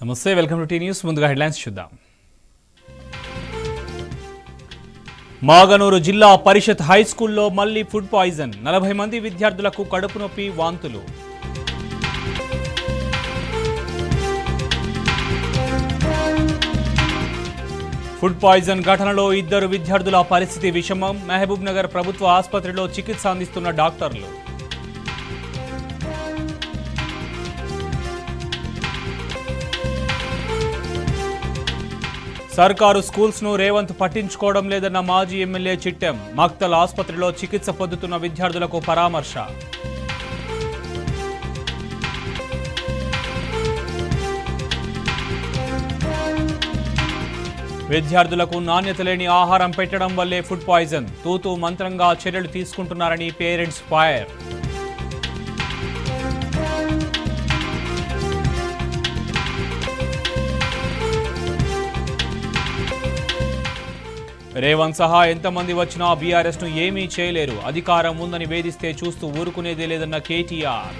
నమస్తే welcome to tea news ముందుగా headlines చూద్దాం. మాగనూరు జిల్లా పరిషత్ హై స్కూల్లో మళ్లీ ఫుడ్ పాయిజన్ 40 మంది విద్యార్థులకు కడుపు నొప్పి వాంతులు. ఫుడ్ పాయిజన్ ఘటనలో 2 విద్యార్థుల పరిస్థితి విషమం. మహబూబ్ నగర్ ప్రభుత్వ ఆసుపత్రిలో చికిత్స అందిస్తున్న డాక్టర్లు. సర్కారు స్కూల్స్ ను రేవంత్ పట్టించుకోవడం లేదన్న మాజీ ఎమ్మెల్యే చిట్టెం. మక్తల్ ఆసుపత్రిలో చికిత్స పొందుతున్న విద్యార్థులకు పరామర్శ. విద్యార్థులకు నాణ్యత లేని ఆహారం పెట్టడం వల్లే ఫుడ్ పాయిజన్. తూతూ మంత్రంగా చర్యలు తీసుకుంటున్నారని పేరెంట్స్ ఫైర్. రేవంత్ సహా ఎంతమంది వచ్చినా బీఆర్ఎస్ ను ఏమీ చేయలేరు. అధికారం ఉందని వేధిస్తే చూస్తూ ఊరుకునేదే లేదన్న కేటీఆర్.